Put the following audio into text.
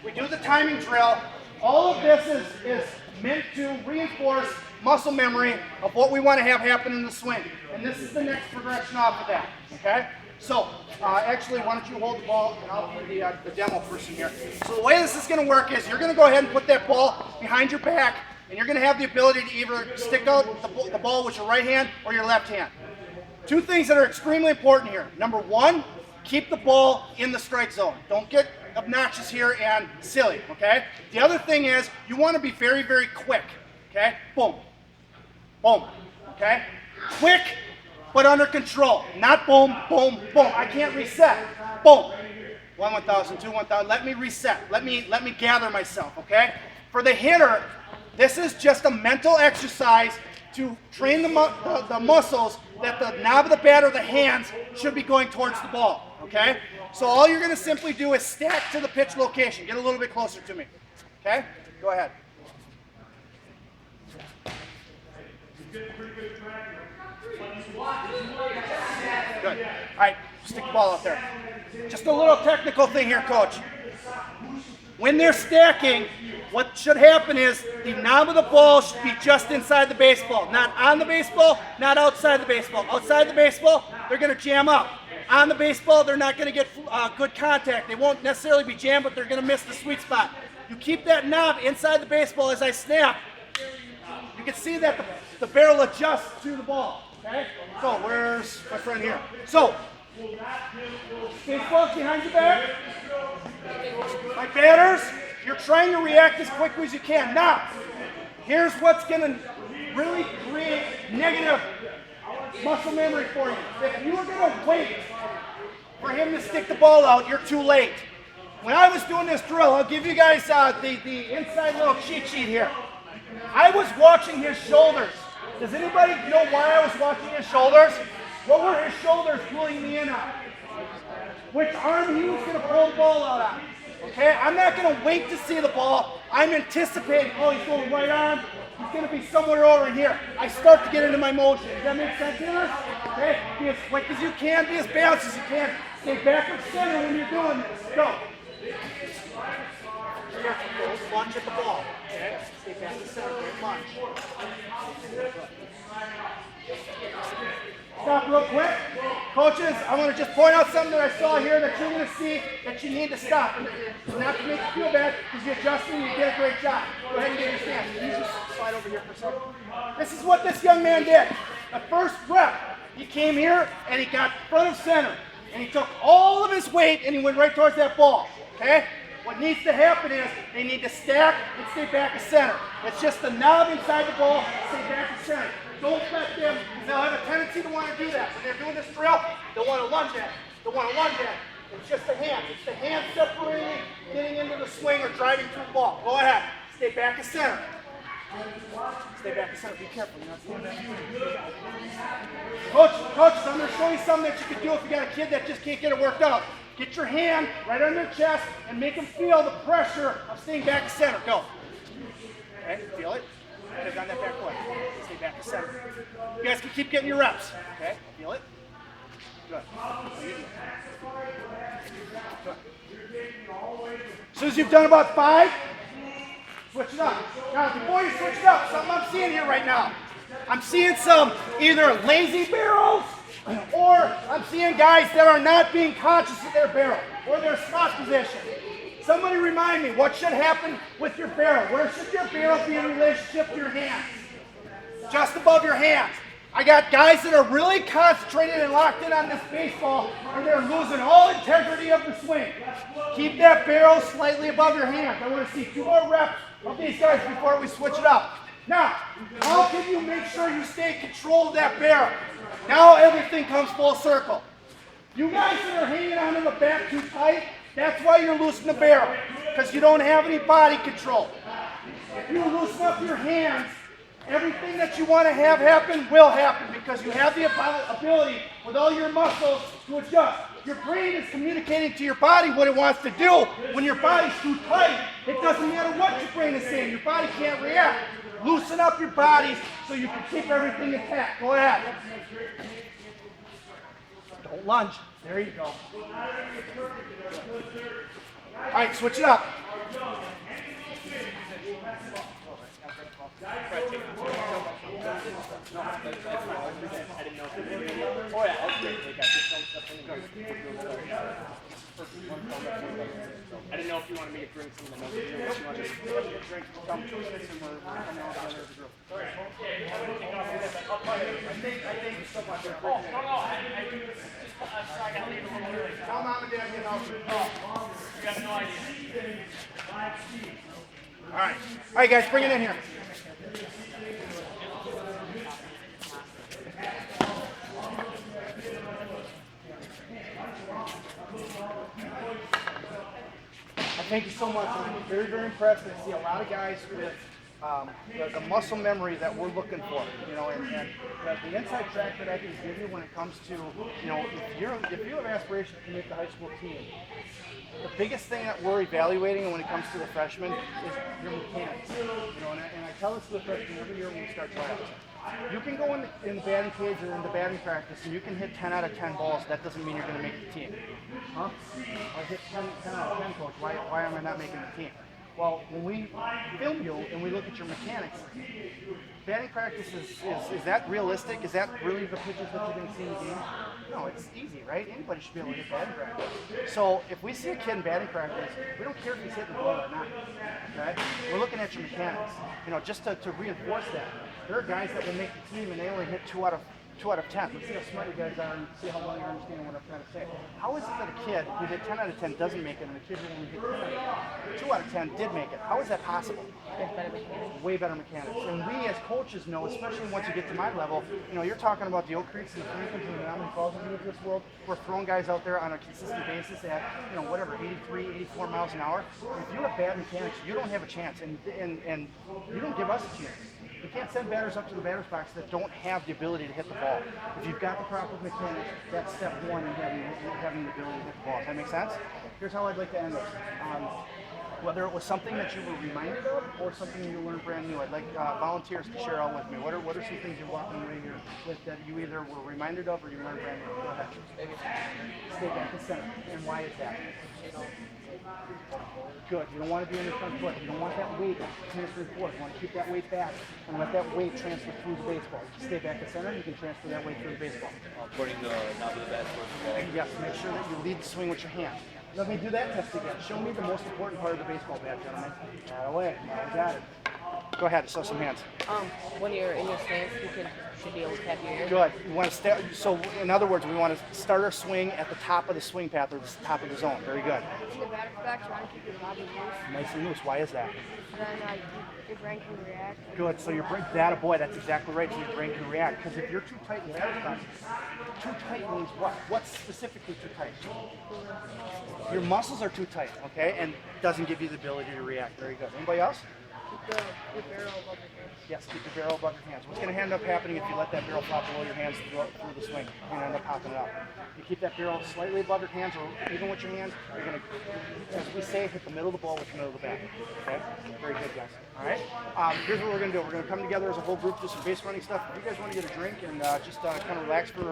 We do the timing drill. All of this is meant to reinforce muscle memory of what we want to have happen in the swing. And this is the next progression off of that, okay? So, actually, why don't you hold the ball, and I'll be the demo person here. So the way this is going to work is you're going to go ahead and put that ball behind your back, and you're going to have the ability to either stick out the ball with your right hand or your left hand. Two things that are extremely important here. Number one, keep the ball in the strike zone. Don't get obnoxious here and silly, okay? The other thing is you want to be very, very quick, okay? Boom, boom, okay? Quick, but under control. Not boom, boom, boom. I can't reset. Boom. 1, 1,000, 2, 1,000. Let me reset. Let me gather myself, okay? For the hitter, this is just a mental exercise to train the muscles that the knob of the bat or the hands should be going towards the ball, okay? So all you're going to simply do is stack to the pitch location. Get a little bit closer to me, okay? Go ahead. Good. All right, stick the ball out there. Just a little technical thing here, Coach. When they're stacking, what should happen is the knob of the ball should be just inside the baseball. Not on the baseball, not outside the baseball. Outside the baseball, they're going to jam up. On the baseball, they're not going to get good contact. They won't necessarily be jammed, but they're going to miss the sweet spot. You keep that knob inside the baseball as I snap. You can see that the barrel adjusts to the ball. Okay? So where's my friend here? So, baseball's behind your back. My batters, you're trying to react as quickly as you can. Now, here's what's going to really create negative muscle memory for you. If you were going to wait for him to stick the ball out, you're too late. When I was doing this drill, I'll give you guys the inside little cheat sheet here. I was watching his shoulders. Does anybody know why I was watching his shoulders? What were his shoulders pulling me in on? Which arm he was going to pull the ball out on? Okay, I'm not going to wait to see the ball. I'm anticipating, oh, he's going right arm. He's going to be somewhere over here. I start to get into my motion. Does that make sense here? Okay, be as quick as you can, be as balanced as you can. Stay back and center when you're doing this. Go. Don't lunge at the ball. Okay, stay back and center. Don't lunge. Stop real quick. Coaches, I want to just point out something that I saw here that you're going to see that you need to stop. And not to make you feel bad, because you're adjusting and you did a great job. Go ahead and get your stance. You just slide over here for a second. This is what this young man did. The first rep, he came here and he got front of center. And he took all of his weight and he went right towards that ball. Okay? What needs to happen is they need to stack and stay back of center. It's just the knob inside the ball, stay back of center. Don't let them, they'll have a tendency to want to do that. When they're doing this drill, they'll want to lunge at it. They'll want to lunge at it. It's just the hands. It's the hands separating, getting into the swing or driving through the ball. Go ahead. Stay back of center. Stay back of center. Be careful. You're not standing back. Coach, I'm going to show you something that you can do if you got a kid that just can't get it worked out. Get your hand right on their chest and make them feel the pressure of staying back of center. Go. Okay, feel it. Okay, on that back foot. Stay back to center. You guys can keep getting your reps. Okay, feel it. Good. Good. As soon as you've done about 5, switch it up. Now, before you switch it up, something I'm seeing here right now. I'm seeing some either lazy barrels or I'm seeing guys that are not being conscious of their barrel or their slot position. Somebody remind me, what should happen with your barrel? Where should your barrel be in relationship to your hands? Just above your hands. I got guys that are really concentrated and locked in on this baseball, and they're losing all integrity of the swing. Keep that barrel slightly above your hands. I want to see 2 more reps of these guys before we switch it up. Now, how can you make sure you stay in control of that barrel? Now everything comes full circle. You guys that are hanging onto the bat too tight, that's why you're loosening the barrel, because you don't have any body control. If you loosen up your hands, everything that you want to have happen will happen, because you have the ability with all your muscles to adjust. Your brain is communicating to your body what it wants to do. When your body's too tight, it doesn't matter what your brain is saying. Your body can't react. Loosen up your bodies so you can keep everything intact. Go ahead. Don't lunge. There you go. All right, switch it up. Oh yeah, that's great. Like, I just don't stuff in the I didn't know if you wanted me to drink some of the notes. If you want to just drink some and we're coming out together as a group. I think so much. Oh, no, I got to leave a little early. Tell mom and dad get out. Oh, you have no idea. All right, guys, bring it in here. Thank you so much. I'm very, very impressed. I see a lot of guys with the muscle memory that we're looking for, you know, and the inside track that I can give you when it comes to, you know, if you have aspirations to make the high school team, the biggest thing that we're evaluating when it comes to the freshmen is your mechanics. You know, and I tell this to the freshmen every year when we start tryouts. You can go in the batting cage or in the batting practice and you can hit 10 out of 10 balls. That doesn't mean you're going to make the team. Huh? I hit 10 out of 10, coach. Why am I not making the team? Well, when we film you and we look at your mechanics, batting practice is that realistic? Is that really the pitches that you're going to see in the game? No, it's easy, right? Anybody should be able to hit batting practice. So if we see a kid in batting practice, we don't care if he's hitting the ball or not. Okay? We're looking at your mechanics. You know, just to reinforce that. There are guys that will make the team and they only hit 2 out of 10. Let's see how smart you guys are and see how well you're understanding what I'm trying to say. How is it that a kid who hit 10 out of 10 doesn't make it and a kid who only hit 2 out of 10 did make it? How is that possible? Way better mechanics. And we as coaches know, especially once you get to my level, you know, you're talking about the Oak Creeks and the Franklins and the Menominee Falls of this world. We're throwing guys out there on a consistent basis at, you know, whatever, 83, 84 miles an hour. If you have bad mechanics, you don't have a chance, and you don't give us a chance. You can't send batters up to the batter's box that don't have the ability to hit the ball. If you've got the proper mechanics, that's step one in having the ability to hit the ball. Does that make sense? Here's how I'd like to end this. Whether it was something that you were reminded of or something you learned brand new, I'd like volunteers to share out with me. What are some things you're walking away here with that you either were reminded of or you learned brand new? Go ahead. Stay back to center. And why is that? Good. You don't want to be in the front foot. You don't want that weight transferred forward. You want to keep that weight back and let that weight transfer through the baseball. You stay back to center, you can transfer that weight through the baseball. Putting the knob of the bat towards the ball. Yes, make sure that you lead the swing with your hand. Let me do that test again. Show me the most important part of the baseball bat, gentlemen. That away. I got it. Go ahead, show some hands. When you're in your stance, you should be able to tap your ear. Good. You want to start. So, in other words, we want to start our swing at the top of the swing path or the top of the zone. Very good. In the batter's back, trying to keep your body loose. Nice and loose. Why is that? Then your brain can react. Good. So your brain, that boy, that's exactly right. So your brain can react. Because if you're too tight in the batter's box, too tight means what? What's specifically too tight? Your muscles are too tight, okay, and doesn't give you the ability to react. Very good. Anybody else? Keep your barrel above your hands. Yes, keep your barrel above your hands. What's going to end up happening if you let that barrel flop below your hands through the swing? You're going to end up popping it up. You keep that barrel slightly above your hands or even with your hands, you're going to, as we say, hit the middle of the ball with the middle of the bat. Okay? Very good, guys. All right? Here's what we're going to do. We're going to come together as a whole group, do some base running stuff. If you guys want to get a drink and just kind of relax for